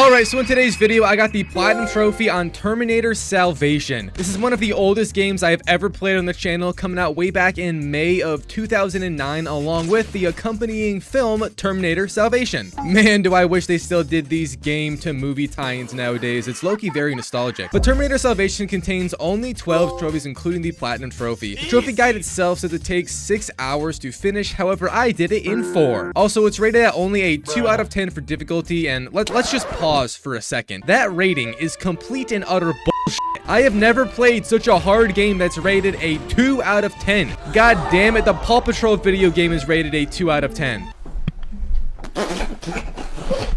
Alright, so in today's video, I got the Platinum Trophy on Terminator Salvation. This is one of the oldest games I have ever played on the channel, coming out way back in May of 2009, along with the accompanying film Terminator Salvation. Man, do I wish they still did these game-to-movie tie-ins nowadays. It's low-key very nostalgic. But Terminator Salvation contains only 12 trophies, including the Platinum Trophy. The trophy guide itself says it takes 6 hours to finish, however, I did it in 4. Also, it's rated at only a 2 out of 10 for difficulty, and let's just pause for a second. That rating is complete and utter bullshit. I have never played such a hard game that's rated a 2 out of 10. God damn it, the Paw Patrol video game is rated a 2 out of 10.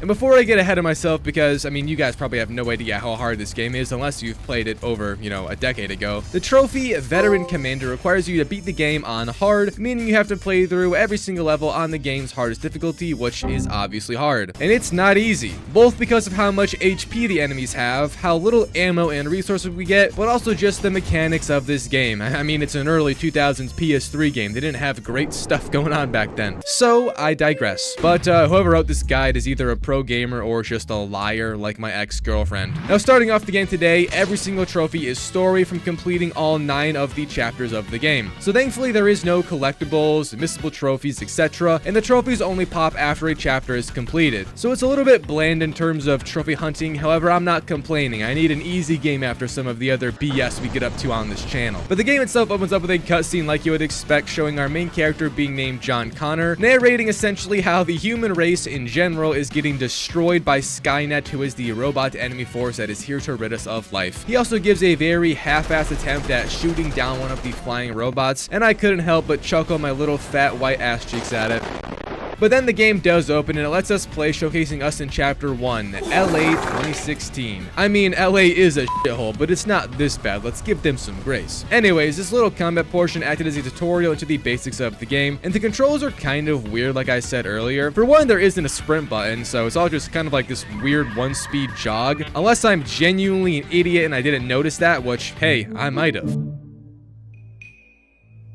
And before I get ahead of myself, because, I mean, you guys probably have no idea how hard this game is unless you've played it over, a decade ago. The trophy Veteran Commander requires you to beat the game on hard, meaning you have to play through every single level on the game's hardest difficulty, which is obviously hard. And it's not easy, both because of how much HP the enemies have, how little ammo and resources we get, but also just the mechanics of this game. I mean, it's an early 2000s PS3 game. They didn't have great stuff going on back then. So, I digress. But whoever wrote this guide is either a pro gamer or just a liar like my ex-girlfriend. Now, starting off the game today, every single trophy is story from completing all 9 of the chapters of the game. So thankfully there is no collectibles, missable trophies, etc., and the trophies only pop after a chapter is completed. So it's a little bit bland in terms of trophy hunting, however, I'm not complaining. I need an easy game after some of the other BS we get up to on this channel. But the game itself opens up with a cutscene like you would expect, showing our main character being named John Connor, narrating essentially how the human race in general is getting destroyed by Skynet, who is the robot enemy force that is here to rid us of life. He also gives a very half-assed attempt at shooting down one of the flying robots, and I couldn't help but chuckle my little fat white ass cheeks at it. But then the game does open and it lets us play, showcasing us in Chapter 1, LA 2016. I mean, LA is a shithole, but it's not this bad. Let's give them some grace. Anyways, this little combat portion acted as a tutorial into the basics of the game, and the controls are kind of weird like I said earlier. For one, there isn't a sprint button, so it's all just kind of like this weird 1-speed jog. Unless I'm genuinely an idiot and I didn't notice that, which, hey, I might have.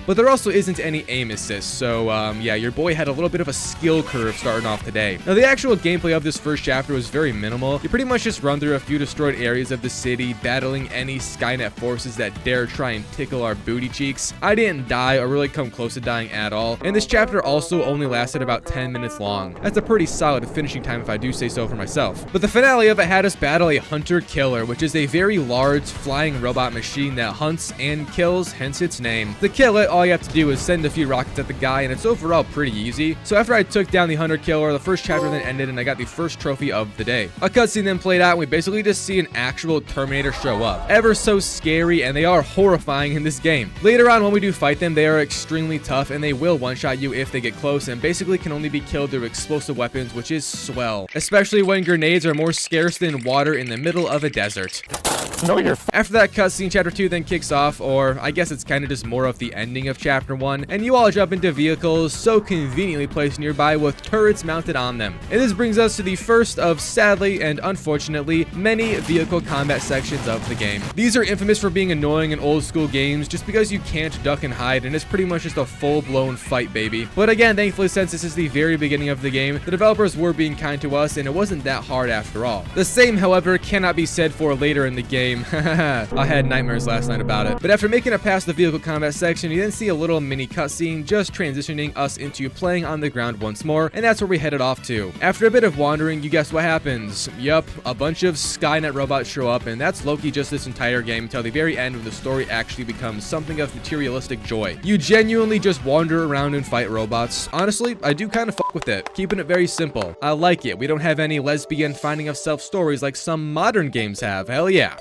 But there also isn't any aim assist, so yeah, your boy had a little bit of a skill curve starting off today. Now, the actual gameplay of this first chapter was very minimal. You pretty much just run through a few destroyed areas of the city, battling any Skynet forces that dare try and tickle our booty cheeks. I didn't die or really come close to dying at all, and this chapter also only lasted about 10 minutes long. That's a pretty solid finishing time if I do say so for myself. But the finale of it had us battle a hunter-killer, which is a very large flying robot machine that hunts and kills, hence its name. To kill it, all you have to do is send a few rockets at the guy, and it's overall pretty easy. So after I took down the hunter killer, the first chapter then ended and I got the first trophy of the day. A cutscene then played out and we basically just see an actual Terminator show up. Ever so scary, and they are horrifying in this game. Later on when we do fight them, they are extremely tough and they will one-shot you if they get close, and basically can only be killed through explosive weapons, which is swell. Especially when grenades are more scarce than water in the middle of a desert. After that cutscene, Chapter 2 then kicks off, or I guess it's kind of just more of the ending of Chapter 1, and you all jump into vehicles so conveniently placed nearby with turrets mounted on them. And this brings us to the first of, sadly and unfortunately, many vehicle combat sections of the game. These are infamous for being annoying in old school games just because you can't duck and hide, and it's pretty much just a full-blown fight, baby. But again, thankfully, since this is the very beginning of the game, the developers were being kind to us and it wasn't that hard after all. The same, however, cannot be said for later in the game. I had nightmares last night about it. But after making it past the vehicle combat section, you then see a little mini cutscene just transitioning us into playing on the ground once more, and that's where we headed off to. After a bit of wandering, you guess what happens? Yup, a bunch of Skynet robots show up, and that's low-key just this entire game until the very end when the story actually becomes something of materialistic joy. You genuinely just wander around and fight robots. Honestly, I do kind of fuck with it, keeping it very simple. I like it. We don't have any lesbian finding of self stories like some modern games have. Hell yeah.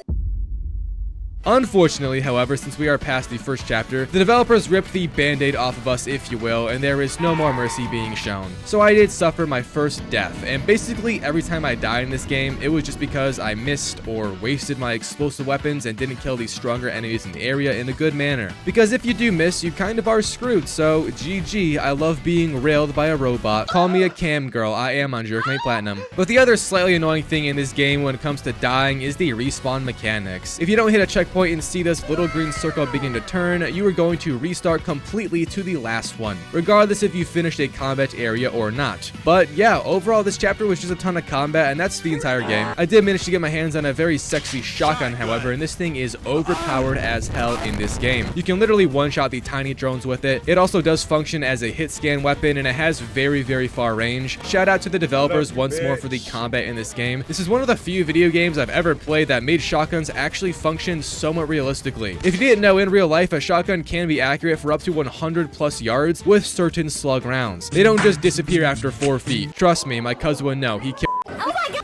Unfortunately, however, since we are past the first chapter, the developers ripped the band-aid off of us, if you will, and there is no more mercy being shown. So I did suffer my first death, and basically every time I died in this game, it was just because I missed or wasted my explosive weapons and didn't kill the stronger enemies in the area in a good manner. Because if you do miss, you kind of are screwed, so GG, I love being railed by a robot. Call me a cam girl, I am on Jerkmate Platinum. But the other slightly annoying thing in this game when it comes to dying is the respawn mechanics. If you don't hit a checkpoint checkpoint and see this little green circle begin to turn, you are going to restart completely to the last one, regardless if you finished a combat area or not. But yeah, overall this chapter was just a ton of combat, and that's the entire game. I did manage to get my hands on a very sexy shotgun, however, and this thing is overpowered as hell in this game. You can literally one-shot the tiny drones with it. It also does function as a hit scan weapon, and it has very, very far range. Shout out to the developers once more for the combat in this game. This is one of the few video games I've ever played that made shotguns actually function somewhat realistically. If you didn't know, in real life, a shotgun can be accurate for up to 100 plus yards with certain slug rounds. They don't just disappear after 4 feet. Trust me, my cousin would know. He killed.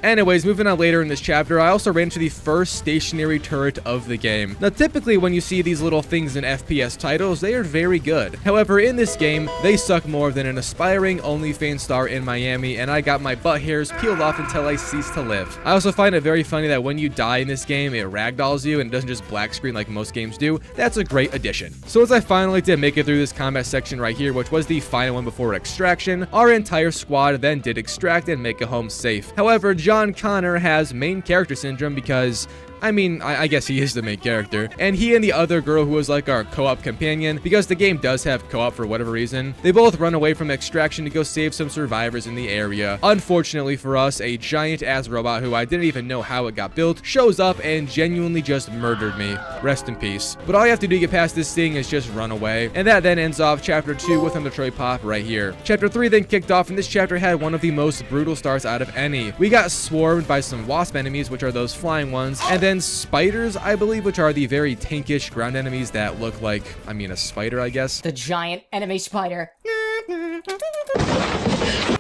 Anyways, moving on later in this chapter, I also ran into the first stationary turret of the game. Now, typically when you see these little things in FPS titles, they are very good. However, in this game, they suck more than an aspiring OnlyFans star in Miami, and I got my butt hairs peeled off until I ceased to live. I also find it very funny that when you die in this game, it ragdolls you and it doesn't just black screen like most games do. That's a great addition. So as I finally did make it through this combat section right here, which was the final one before extraction, our entire squad then did extract and make it home safe. However, John Connor has main character syndrome because, I guess he is the main character, and he and the other girl who was like our co-op companion, because the game does have co-op for whatever reason, they both run away from extraction to go save some survivors in the area. Unfortunately for us, a giant ass robot who I didn't even know how it got built shows up and genuinely just murdered me. Rest in peace. But all you have to do to get past this thing is just run away, and that then ends off chapter 2 with an Detroit pop right here. Chapter 3 then kicked off, and this chapter had one of the most brutal starts out of any. We got swarmed by some wasp enemies, which are those flying ones, and then spiders, I believe, which are the very tankish ground enemies that look like, a spider, I guess. The giant enemy spider.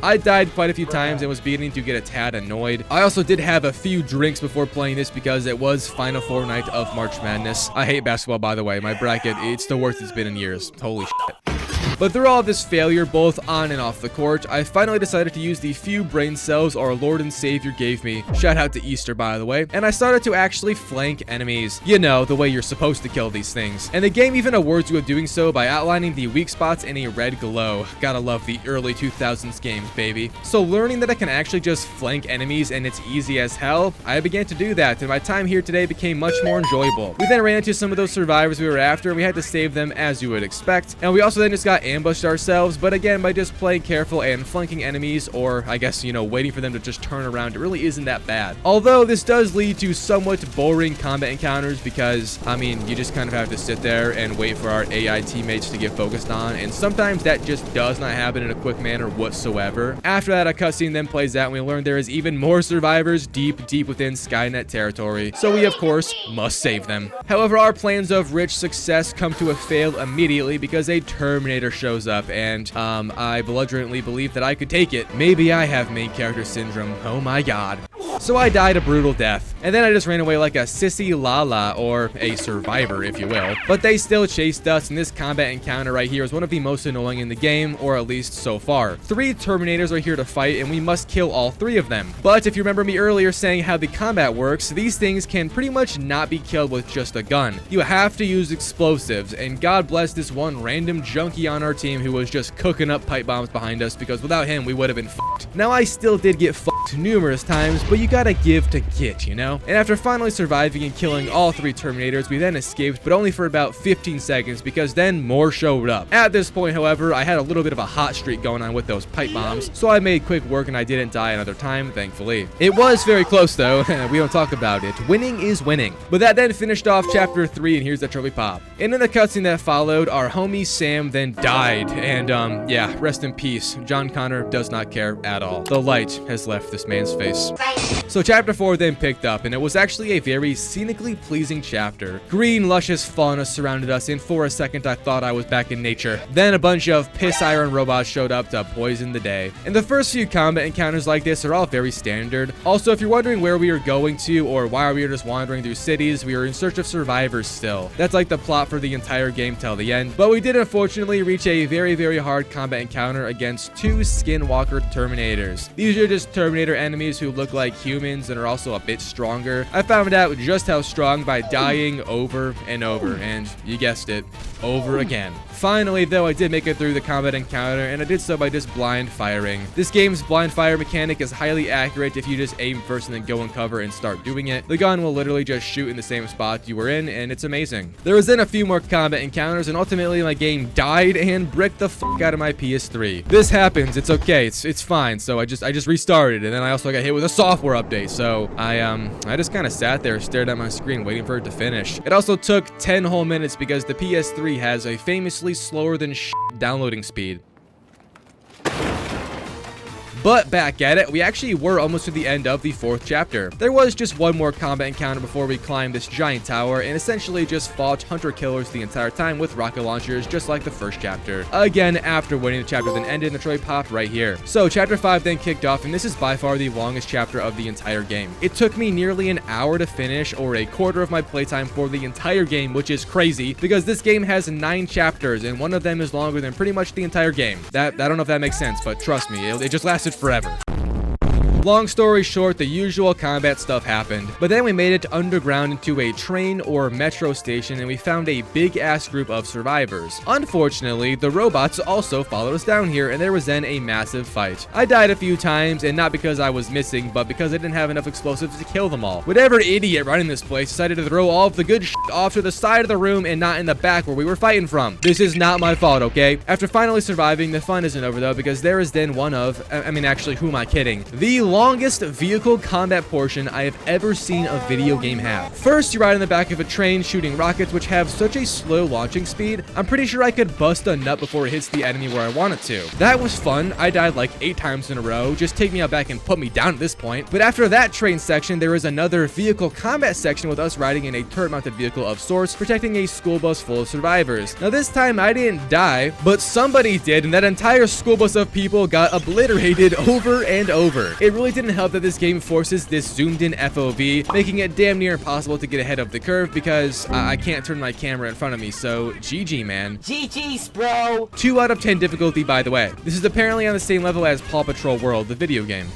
I died quite a few times and was beginning to get a tad annoyed. I also did have a few drinks before playing this because it was Final Four night of March Madness. I hate basketball, by the way. My bracket, it's the worst it's been in years. Holy shit. But through all of this failure, both on and off the court, I finally decided to use the few brain cells our Lord and Savior gave me. Shout out to Easter, by the way. And I started to actually flank enemies. You know, the way you're supposed to kill these things. And the game even awards you of doing so by outlining the weak spots in a red glow. Gotta love the early 2000s games, baby. So learning that I can actually just flank enemies and it's easy as hell, I began to do that, and my time here today became much more enjoyable. We then ran into some of those survivors we were after, and we had to save them as you would expect. And we also then just got ambushed ourselves, but again, by just playing careful and flanking enemies, or I guess, waiting for them to just turn around, it really isn't that bad. Although this does lead to somewhat boring combat encounters because, you just kind of have to sit there and wait for our AI teammates to get focused on, and sometimes that just does not happen in a quick manner whatsoever. After that, a cutscene then plays out, and we learn there is even more survivors deep within Skynet territory, so we of course must save them. However, our plans of rich success come to a fail immediately because a Terminator shows up, and I belligerently believe that I could take it. Maybe I have main character syndrome. Oh my god. So I died a brutal death, and then I just ran away like a sissy lala, or a survivor if you will. But they still chased us, and this combat encounter right here is one of the most annoying in the game, or at least so far. 3 Terminators are here to fight, and we must kill all 3 of them. But if you remember me earlier saying how the combat works, these things can pretty much not be killed with just a gun. You have to use explosives, and God bless this one random junkie on our team who was just cooking up pipe bombs behind us, because without him we would have been fucked. Now I still did get fucked numerous times, but you gotta give to get, And after finally surviving and killing all 3 Terminators, we then escaped, but only for about 15 seconds because then more showed up. At this point, however, I had a little bit of a hot streak going on with those pipe bombs, so I made quick work and I didn't die another time, thankfully. It was very close though. We don't talk about it. Winning is winning. But that then finished off chapter 3, and here's the trophy pop. And in the cutscene that followed, our homie Sam then died, and yeah, rest in peace. John Connor does not care at all. The light has left this man's face. So chapter 4 then picked up, and it was actually a very scenically pleasing chapter. Green, luscious fauna surrounded us, and for a second I thought I was back in nature. Then a bunch of piss iron robots showed up to poison the day. And the first few combat encounters like this are all very standard. Also, if you're wondering where we are going to, or why we are just wandering through cities, we are in search of survivors still. That's like the plot for the entire game till the end. But we did unfortunately reach reach a very, very hard combat encounter against 2 Skinwalker Terminators. These are just Terminator enemies who look like humans and are also a bit stronger. I found out just how strong by dying over and over, and you guessed it, over again. Finally, though, I did make it through the combat encounter, and I did so by just blind firing. This game's blind fire mechanic is highly accurate if you just aim first and then go in cover and start doing it. The gun will literally just shoot in the same spot you were in, and it's amazing. There was then a few more combat encounters, and ultimately my game died and bricked the fuck out of my PS3. This happens, it's okay, it's fine. So I just restarted, and then I also got hit with a software update. So I just kind of sat there, stared at my screen, waiting for it to finish. It also took 10 whole minutes because the PS3 has a famously slower than downloading speed. But back at it, we actually were almost to the end of the 4th chapter. There was just one more combat encounter before we climbed this giant tower and essentially just fought hunter-killers the entire time with rocket launchers, just like the 1st chapter. Again, after winning the chapter then ended, and the trophy popped right here. So chapter 5 then kicked off, and this is by far the longest chapter of the entire game. It took me nearly an hour to finish, or a quarter of my playtime for the entire game, which is crazy because this game has 9 chapters and one of them is longer than pretty much the entire game. I don't know if that makes sense, but trust me, it just lasted forever. Long story short, the usual combat stuff happened, but then we made it underground into a train or metro station and we found a big ass group of survivors. Unfortunately, the robots also followed us down here and there was then a massive fight. I died a few times, and not because I was missing, but because I didn't have enough explosives to kill them all. Whatever idiot running this place decided to throw all of the good shit off to the side of the room and not in the back where we were fighting from. This is not my fault, okay? After finally surviving, the fun isn't over though, because there is then one of, actually, who am I kidding? The longest vehicle combat portion I have ever seen a video game have. First, you ride in the back of a train shooting rockets which have such a slow launching speed, I'm pretty sure I could bust a nut before it hits the enemy where I want it to. That was fun. I died like 8 times in a row. Just take me out back and put me down at this point. But after that train section, there is another vehicle combat section with us riding in a turret-mounted vehicle of sorts, protecting a school bus full of survivors. Now this time I didn't die, but somebody did, and that entire school bus of people got obliterated over and over. It really didn't help that this game forces this zoomed in FOV, making it damn near impossible to get ahead of the curve because I can't turn my camera in front of me, so GG, man. GG's, bro. 2 out of 10 difficulty, by the way. This is apparently on the same level as Paw Patrol World, the video game.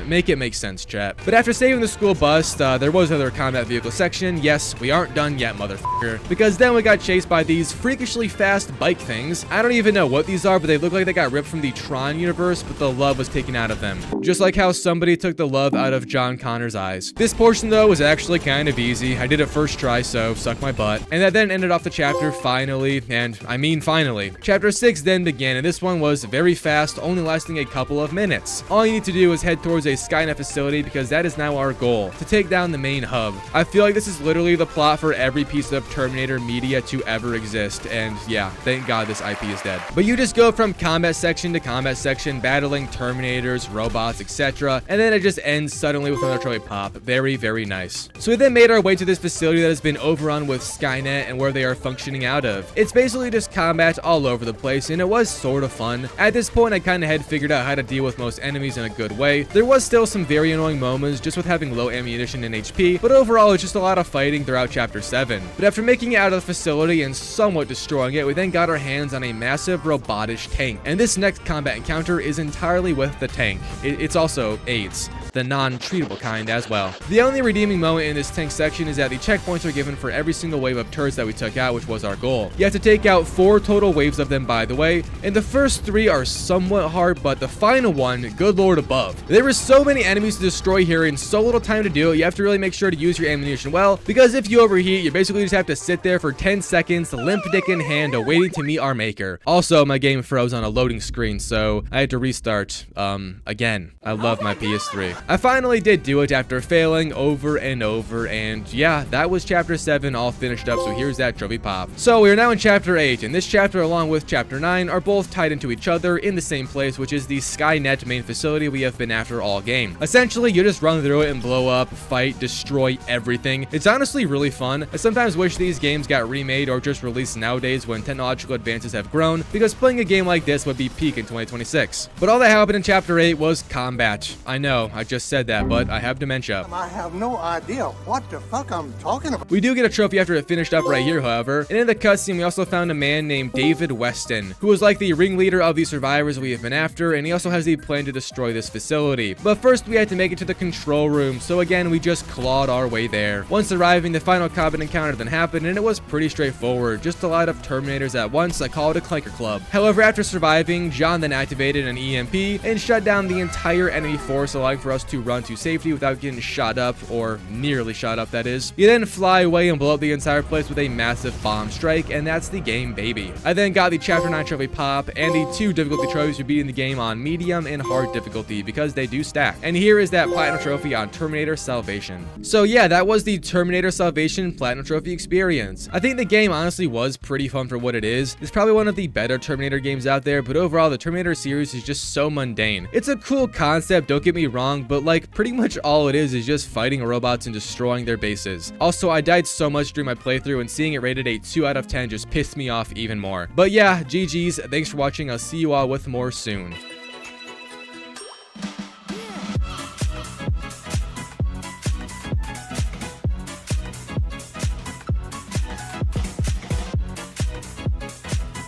Make it make sense, chat. But after saving the school bus, there was another combat vehicle section. Yes, we aren't done yet, motherfucker. Because then we got chased by these freakishly fast bike things. I don't even know what these are, but they look like they got ripped from the Tron universe, but the love was taken out of them. Just like how somebody took the love out of John Connor's eyes. This portion, though, was actually kind of easy. I did it first try, so suck my butt. And that then ended off the chapter finally, and I mean finally. Chapter 6 then began, and this one was very fast, only lasting a couple of minutes. All you need to do is head towards a Skynet facility because that is now our goal, to take down the main hub. I feel like this is literally the plot for every piece of Terminator media to ever exist, and yeah, thank God this IP is dead. But you just go from combat section to combat section, battling Terminators, robots, etc., and then it just ends suddenly with another trophy pop. Very, very nice. So we then made our way to this facility that has been overrun with Skynet and where they are functioning out of. It's basically just combat all over the place, and it was sort of fun. At this point, I kind of had figured out how to deal with most enemies in a good way. There was still some very annoying moments just with having low ammunition and HP, but overall it's just a lot of fighting throughout chapter 7. But after making it out of the facility and somewhat destroying it, we then got our hands on a massive robotish tank. And this next combat encounter is entirely with the tank. It's also AIDS, the non-treatable kind as well. The only redeeming moment in this tank section is that the checkpoints are given for every single wave of turrets that we took out, which was our goal. You have to take out 4 total waves of them, by the way, and the first 3 are somewhat hard, but the final one, good lord above. There were so many enemies to destroy here in so little time to do it. You have to really make sure to use your ammunition well, because if you overheat, you basically just have to sit there for 10 seconds, limp dick in hand, waiting to meet our maker. Also, my game froze on a loading screen, so I had to restart, again. I love my PS3. I finally did do it after failing over and over, and yeah, that was chapter 7 all finished up, so here's that trophy pop. So we are now in chapter 8, and this chapter along with chapter 9 are both tied into each other in the same place, which is the Skynet main facility we have been after all game. Essentially, you just run through it and blow up, fight, destroy everything. It's honestly really fun. I sometimes wish these games got remade or just released nowadays when technological advances have grown, because playing a game like this would be peak in 2026. But all that happened in chapter 8 was combat. I know, I just said that, but I have dementia. I have no idea what the fuck I'm talking about. We do get a trophy after it finished up right here, however. And in the cutscene, we also found a man named David Weston, who was like the ringleader of the survivors we have been after, and he also has the plan to destroy this facility. But first, we had to make it to the control room, so again, we just clawed our way there. Once arriving, the final combat encounter then happened, and it was pretty straightforward. Just a lot of Terminators at once. I call it a Clanker Club. However, after surviving, John then activated an EMP and shut down the entire enemy force, allowing for us to run to safety without getting shot up, or nearly shot up, that is. You then fly away and blow up the entire place with a massive bomb strike, and that's the game, baby. I then got the Chapter 9 trophy pop and the 2 difficulty trophies for beating the game on medium and hard difficulty, because they do stack. And here is that platinum trophy on Terminator Salvation. So yeah, that was the Terminator Salvation platinum trophy experience. I think the game honestly was pretty fun for what it is. It's probably one of the better Terminator games out there, but overall the Terminator series is just so mundane. It's a cool concept, don't get me wrong, but like pretty much all it is just fighting robots and destroying their bases. Also, I died so much during my playthrough, and seeing it rated a 2 out of 10 just pissed me off even more. But yeah, GG's, thanks for watching, I'll see you all with more soon.